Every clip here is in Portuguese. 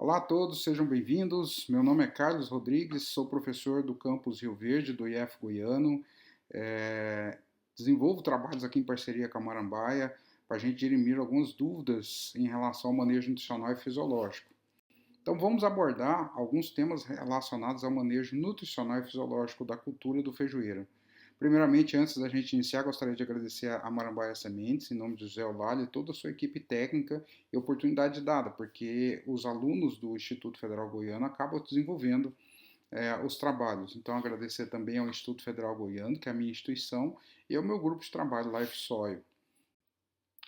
Olá a todos, sejam bem-vindos. Meu nome é Carlos Rodrigues, sou professor do campus Rio Verde, do IF Goiano. É, Desenvolvo trabalhos aqui em parceria com a Marambaia para a gente dirimir algumas dúvidas em relação ao manejo nutricional e fisiológico. Então, vamos abordar alguns temas relacionados ao manejo nutricional e fisiológico da cultura do feijoeiro. Primeiramente, antes da gente iniciar, gostaria de agradecer a Marambaia Sementes, em nome de José Olali e toda a sua equipe técnica e oportunidade dada, porque os alunos do Instituto Federal Goiano acabam desenvolvendo os trabalhos. Então, agradecer também ao Instituto Federal Goiano, que é a minha instituição, e ao meu grupo de trabalho, Life Soil.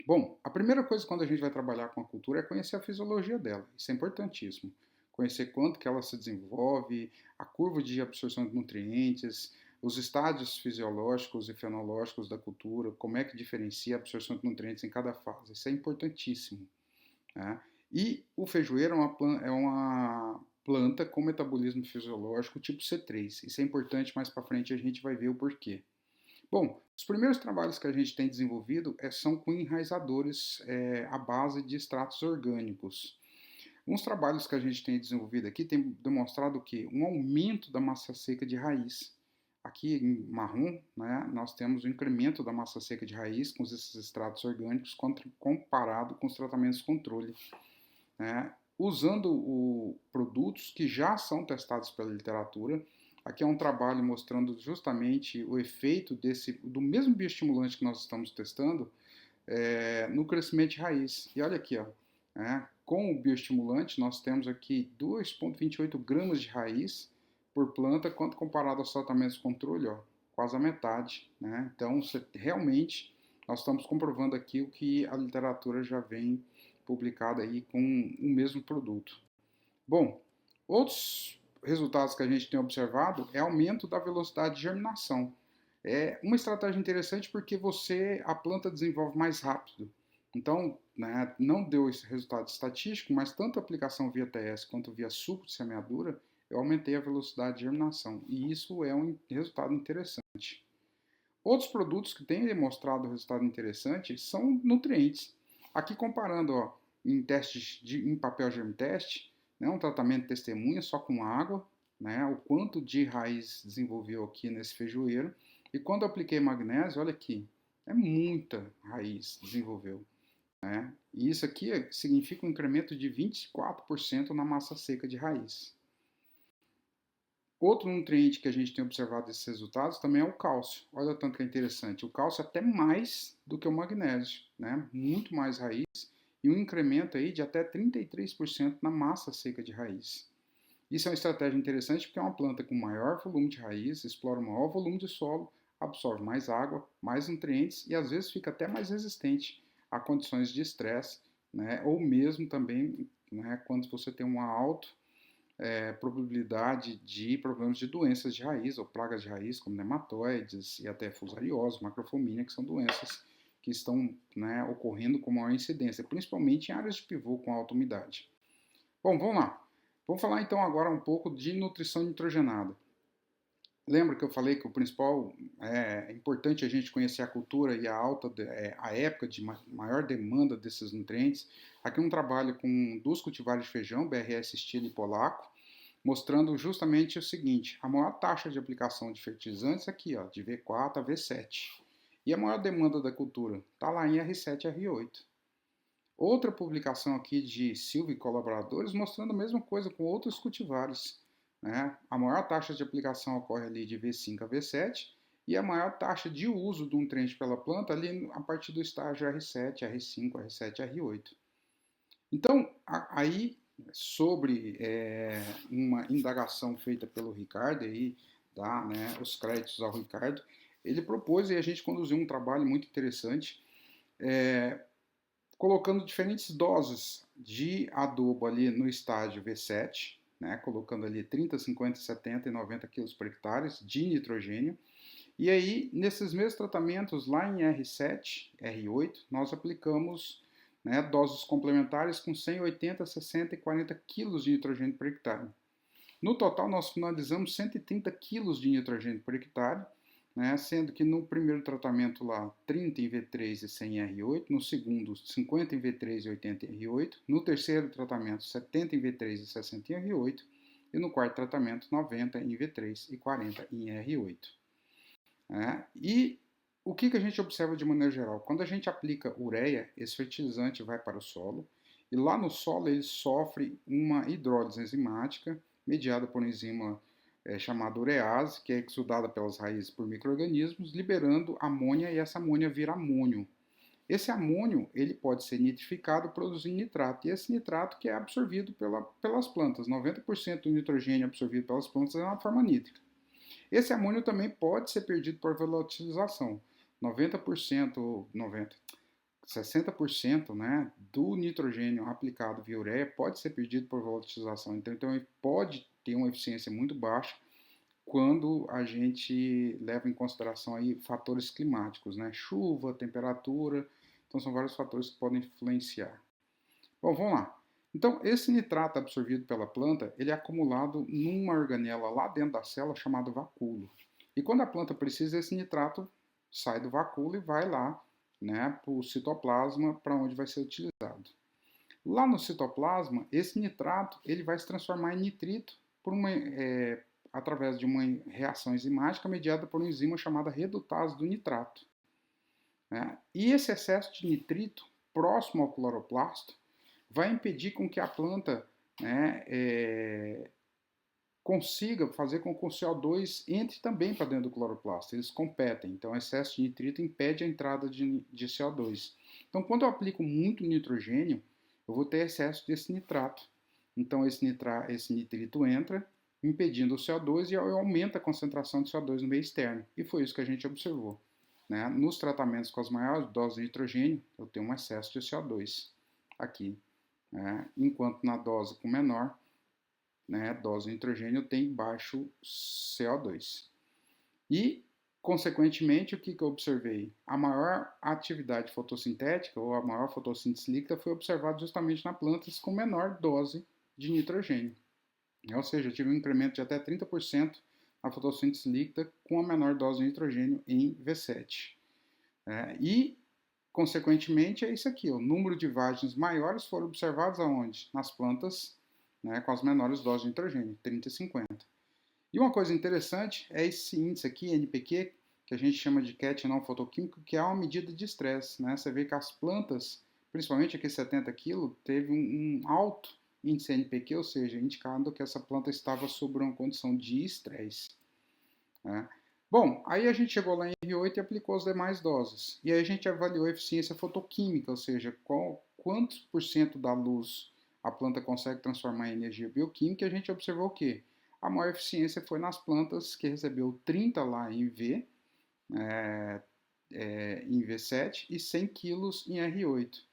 Bom, a primeira coisa quando a gente vai trabalhar com a cultura é conhecer a fisiologia dela. Isso é importantíssimo. Conhecer quanto que ela se desenvolve, a curva de absorção de nutrientes, os estádios fisiológicos e fenológicos da cultura, como é que diferencia a absorção de nutrientes em cada fase. Isso é importantíssimo. Né? E o feijoeiro é uma planta com metabolismo fisiológico tipo C3. Isso é importante, mais para frente a gente vai ver o porquê. Bom, os primeiros trabalhos que a gente tem desenvolvido são com enraizadores à base de extratos orgânicos. Uns trabalhos que a gente tem desenvolvido aqui têm demonstrado que um aumento da massa seca de raiz. Aqui em marrom, né, nós temos o incremento da massa seca de raiz com esses extratos orgânicos comparado com os tratamentos controle, né, usando produtos que já são testados pela literatura. Aqui é um trabalho mostrando justamente o efeito do mesmo bioestimulante que nós estamos testando no crescimento de raiz. E olha aqui, ó, com o bioestimulante nós temos aqui 2,28 gramas de raiz por planta, quanto comparado aos tratamentos controle, ó, quase a metade. Né? Então, realmente, nós estamos comprovando aqui o que a literatura já vem publicada aí com o mesmo produto. Bom, outros resultados que a gente tem observado é aumento da velocidade de germinação. É uma estratégia interessante porque a planta desenvolve mais rápido. Então, né, não deu esse resultado estatístico, mas tanto a aplicação via TS quanto via suco de semeadura, eu aumentei a velocidade de germinação. E isso é um resultado interessante. Outros produtos que têm demonstrado resultado interessante são nutrientes. Aqui comparando em testes em papel germ teste, né, um tratamento de testemunha só com água, né, o quanto de raiz desenvolveu aqui nesse feijoeiro. E quando eu apliquei magnésio, olha aqui, é muita raiz desenvolveu. Né? E isso aqui significa um incremento de 24% na massa seca de raiz. Outro nutriente que a gente tem observado esses resultados também é o cálcio. Olha o tanto que é interessante. O cálcio é até mais do que o magnésio, né? Muito mais raiz e um incremento aí de até 33% na massa seca de raiz. Isso é uma estratégia interessante porque é uma planta com maior volume de raiz, explora um maior volume de solo, absorve mais água, mais nutrientes e às vezes fica até mais resistente a condições de estresse, né? Ou mesmo também, né, quando você tem uma alta probabilidade de problemas de doenças de raiz ou pragas de raiz, como nematóides e até fusariose, macrofomínia, que são doenças que estão, né, ocorrendo com maior incidência, principalmente em áreas de pivô com alta umidade. Bom, vamos lá. Vamos falar então agora um pouco de nutrição nitrogenada. Lembra que eu falei que o principal é importante a gente conhecer a cultura e a época de maior demanda desses nutrientes. Aqui um trabalho com 2 cultivares de feijão, BRS Stille e Polaco, mostrando justamente o seguinte: a maior taxa de aplicação de fertilizantes aqui, ó, de V4 a V7. E a maior demanda da cultura está lá em R7 e R8. Outra publicação aqui de Silva e colaboradores mostrando a mesma coisa com outros cultivares. Né? A maior taxa de aplicação ocorre ali de V5 a V7 e a maior taxa de uso do nutriente pela planta ali a partir do estágio R7, R5, R7, R8. Então, aí, sobre uma indagação feita pelo Ricardo, aí dá, né, os créditos ao Ricardo, ele propôs e a gente conduziu um trabalho muito interessante, colocando diferentes doses de adubo ali no estágio V7, né, colocando ali 30, 50, 70 e 90 kg por hectare de nitrogênio. E aí, nesses mesmos tratamentos, lá em R7, R8, nós aplicamos, né, doses complementares com 100, 80, 60 e 40 kg de nitrogênio por hectare. No total, nós finalizamos 130 kg de nitrogênio por hectare, né, sendo que no primeiro tratamento lá 30 em V3 e 100 em R8, no segundo 50 em V3 e 80 em R8, no terceiro tratamento 70 em V3 e 60 em R8, e no quarto tratamento 90 em V3 e 40 em R8. E o que a gente observa de maneira geral? Quando a gente aplica ureia, esse fertilizante vai para o solo, e lá no solo ele sofre uma hidrólise enzimática mediada por uma enzima chamada urease, que é exudada pelas raízes por micro-organismos, liberando amônia, e essa amônia vira amônio. Esse amônio ele pode ser nitrificado produzindo nitrato, e esse nitrato que é absorvido pelas plantas. 90% do nitrogênio absorvido pelas plantas é na forma nítrica. Esse amônio também pode ser perdido por volatilização. 90%, 60%, né, do nitrogênio aplicado via ureia pode ser perdido por volatilização. Então ele pode ter uma eficiência muito baixa quando a gente leva em consideração aí fatores climáticos, né, chuva, temperatura. Então são vários fatores que podem influenciar. Bom, vamos lá. Então, esse nitrato absorvido pela planta, ele é acumulado numa organela lá dentro da célula chamada vacúolo. E quando a planta precisa, esse nitrato sai do vacúolo e vai lá, né, para o citoplasma, para onde vai ser utilizado. Lá no citoplasma, esse nitrato ele vai se transformar em nitrito através de uma reação enzimática mediada por uma enzima chamada redutase do nitrato. Né? E esse excesso de nitrito próximo ao cloroplasto vai impedir com que a planta, né, consiga fazer com que o CO2 entre também para dentro do cloroplasto. Eles competem. Então, o excesso de nitrito impede a entrada de CO2. Então, quando eu aplico muito nitrogênio, eu vou ter excesso desse nitrato. Então, esse nitrito entra, impedindo o CO2, e aumenta a concentração de CO2 no meio externo. E foi isso que a gente observou. Né? Nos tratamentos com as maiores doses de nitrogênio, eu tenho um excesso de CO2 aqui. Enquanto na dose com menor, né, dose de nitrogênio tem baixo CO2. E, consequentemente, o que eu observei? A maior atividade fotossintética, ou a maior fotossíntese líquida, foi observada justamente na plantas com menor dose de nitrogênio. Ou seja, eu tive um incremento de até 30% na fotossíntese líquida com a menor dose de nitrogênio em V7. E, consequentemente, é isso aqui. O número de vagens maiores foram observados aonde? Nas plantas, né, com as menores doses de nitrogênio, 30 e 50. E uma coisa interessante é esse índice aqui, NPQ, que a gente chama de cation fotoquímico, que é uma medida de estresse. Né? Você vê que as plantas, principalmente aqui 70 kg, teve um alto índice NPQ, ou seja, indicando que essa planta estava sob uma condição de estresse. Né? Bom, aí a gente chegou lá em R8 e aplicou as demais doses. E aí a gente avaliou a eficiência fotoquímica, ou seja, quantos por cento da luz a planta consegue transformar em energia bioquímica, e a gente observou o quê? A maior eficiência foi nas plantas que recebeu 30 lá em em V7 e 100 kg em R8.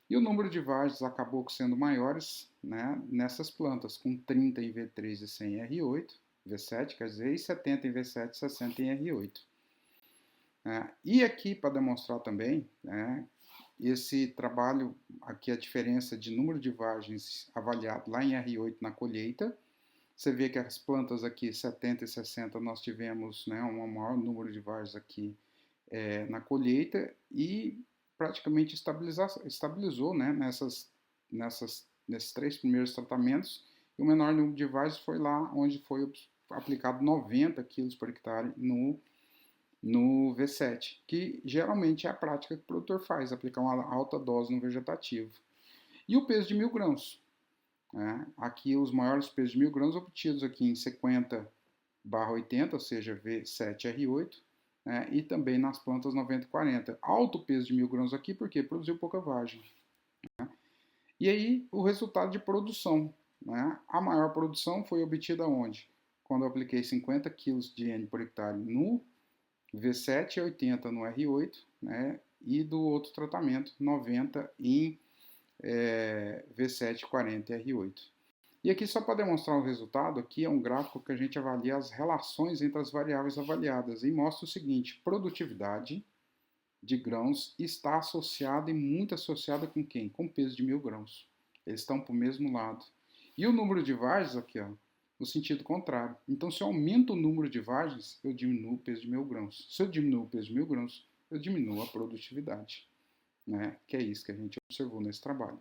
E o número de vagens acabou sendo maiores, né, nessas plantas, com 30 em V3 e 100 em R8, V7, quer dizer, e 70 em V7 e 60 em R8. E aqui, para demonstrar também, né, esse trabalho, aqui a diferença de número de vagens avaliado lá em R8 na colheita. Você vê que as plantas aqui, 70 e 60, nós tivemos, né, um maior número de vagens aqui na colheita, e praticamente estabilizou, né, nesses 3 primeiros tratamentos, e o menor número de vagens foi lá onde foi aplicado 90 kg por hectare no V7, que geralmente é a prática que o produtor faz, aplicar uma alta dose no vegetativo. E o peso de 1000 grãos. Aqui os maiores pesos de 1000 grãos obtidos aqui em 50/80, ou seja, V7R8, e também nas plantas 90 e 40. Alto peso de 1000 grãos aqui porque produziu pouca vagem. E aí o resultado de produção. A maior produção foi obtida onde? Quando eu apliquei 50 kg de N por hectare no V7 e 80 no R8, e do outro tratamento 90 em V7, 40 e R8. E aqui, só para demonstrar o resultado, aqui é um gráfico que a gente avalia as relações entre as variáveis avaliadas e mostra o seguinte: produtividade de grãos está associada, e muito associada com quem? Com peso de 1000 grãos. Eles estão para o mesmo lado. E o número de vagens aqui, ó, no sentido contrário. Então, se eu aumento o número de vagens, eu diminuo o peso de 1.000 grãos. Se eu diminuo o peso de 1.000 grãos, eu diminuo a produtividade, né? Que é isso que a gente observou nesse trabalho.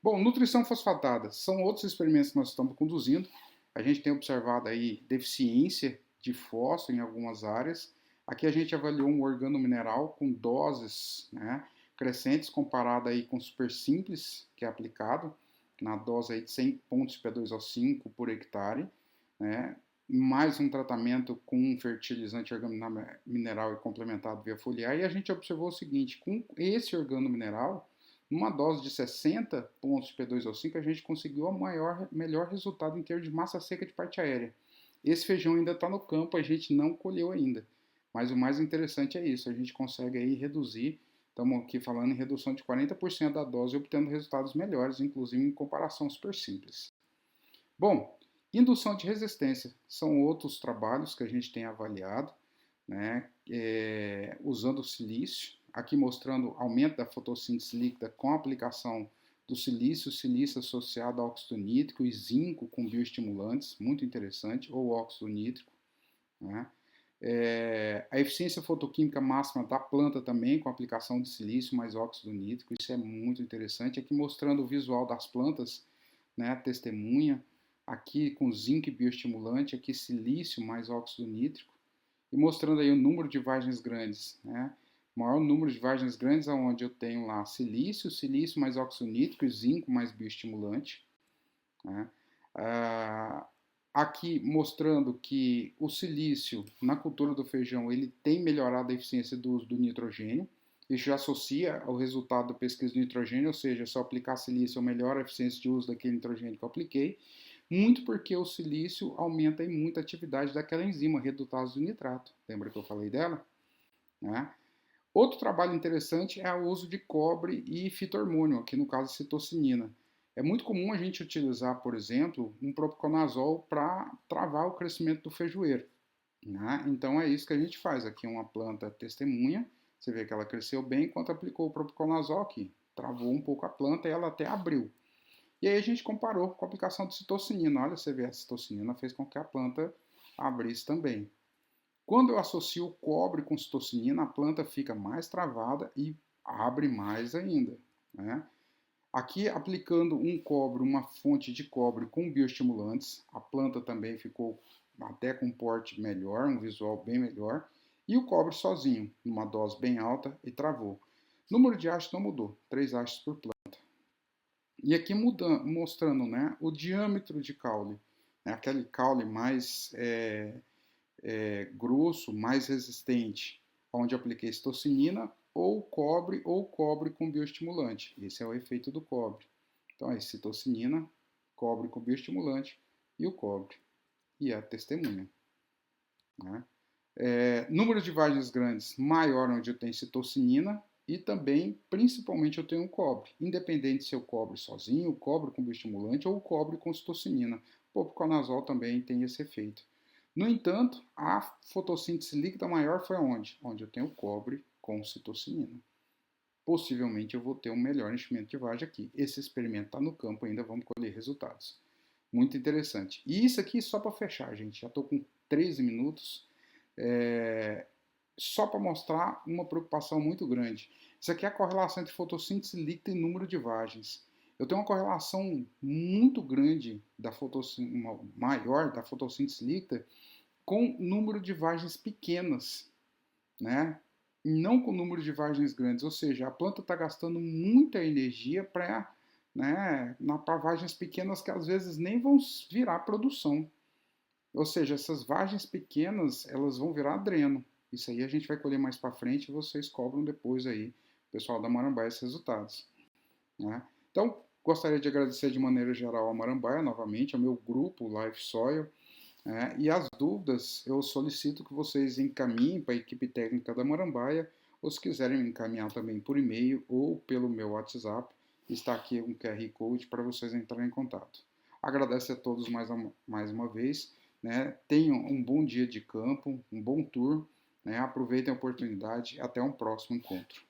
Bom, nutrição fosfatada são outros experimentos que nós estamos conduzindo. A gente tem observado aí deficiência de fósforo em algumas áreas. Aqui a gente avaliou um organomineral com doses, né, crescentes comparado aí com o super simples, que é aplicado na dose aí de 100 pontos de P2O5 por hectare, né, mais um tratamento com um fertilizante organomineral e complementado via foliar. E a gente observou o seguinte, com esse organomineral, numa dose de 60 pontos de P2O5, a gente conseguiu o melhor resultado em termos de massa seca de parte aérea. Esse feijão ainda está no campo, a gente não colheu ainda. Mas o mais interessante é isso, a gente consegue aí reduzir, estamos aqui falando em redução de 40% da dose, obtendo resultados melhores, inclusive em comparação super simples. Bom, indução de resistência são outros trabalhos que a gente tem avaliado, né, usando o silício, aqui mostrando aumento da fotossíntese líquida com a aplicação do silício associado a óxido nítrico e zinco com bioestimulantes, muito interessante, ou óxido nítrico, né? A eficiência fotoquímica máxima da planta também, com a aplicação de silício mais óxido nítrico, isso é muito interessante. Aqui mostrando o visual das plantas, né, a testemunha, aqui com zinco e bioestimulante, aqui silício mais óxido nítrico, e mostrando aí o número de vagens grandes, né? O maior número de vagens grandes onde eu tenho lá silício mais óxido nítrico e zinco mais bioestimulante, né? Aqui mostrando que o silício na cultura do feijão ele tem melhorado a eficiência do uso do nitrogênio. Isso já associa ao resultado da pesquisa do nitrogênio, ou seja, se eu aplicar silício eu melhoro a eficiência de uso daquele nitrogênio que eu apliquei, muito porque o silício aumenta em muita atividade daquela enzima redutase do nitrato. Lembra que eu falei dela? Né? Outro trabalho interessante é o uso de cobre e fito-hormônio, aqui no caso citocinina. É muito comum a gente utilizar, por exemplo, um propiconazol para travar o crescimento do feijoeiro, né? Então é isso que a gente faz. Aqui uma planta testemunha, você vê que ela cresceu bem enquanto aplicou o propiconazol aqui. Travou um pouco a planta e ela até abriu. E aí a gente comparou com a aplicação de citocinina. Olha, você vê, a citocinina fez com que a planta abrisse também. Quando eu associo o cobre com citocinina, a planta fica mais travada e abre mais ainda, né? Aqui, aplicando um cobre, uma fonte de cobre com bioestimulantes, a planta também ficou até com um porte melhor, um visual bem melhor, e o cobre sozinho, numa dose bem alta, e travou. O número de hastes não mudou, 3 hastes por planta. E aqui mostrando, né, o diâmetro de caule, né, aquele caule mais grosso, mais resistente, onde eu apliquei citocinina ou cobre com bioestimulante. Esse é o efeito do cobre. Então é citocinina, cobre com bioestimulante e o cobre. E a testemunha. Né? Número de vagens grandes maior onde eu tenho citocinina e também, principalmente, eu tenho cobre. Independente se eu cobre sozinho, cobre com bioestimulante ou cobre com citocinina. O propiconazol também tem esse efeito. No entanto, a fotossíntese líquida maior foi onde? Onde eu tenho cobre com citocinina. Possivelmente eu vou ter um melhor enchimento de vagem aqui. Esse experimento está no campo ainda, vamos colher resultados. Muito interessante. E isso aqui só para fechar, gente. Já estou com 13 minutos. Só para mostrar uma preocupação muito grande. Isso aqui é a correlação entre fotossíntese líquida e número de vagens. Eu tenho uma correlação muito grande maior da fotossíntese líquida com número de vagens pequenas, né? Não com número de vagens grandes, ou seja, a planta está gastando muita energia para, né, para vagens pequenas que às vezes nem vão virar produção. Ou seja, essas vagens pequenas elas vão virar dreno. Isso aí a gente vai colher mais para frente e vocês cobram depois aí, pessoal da Marambaia, esses resultados. Né? Então, gostaria de agradecer de maneira geral a Marambaia novamente, ao meu grupo Life Soil. E as dúvidas eu solicito que vocês encaminhem para a equipe técnica da Marambaia, ou se quiserem me encaminhar também por e-mail ou pelo meu WhatsApp, está aqui um QR Code para vocês entrarem em contato. Agradeço a todos mais uma vez, né? Tenham um bom dia de campo, um bom tour, né? Aproveitem a oportunidade, até um próximo encontro.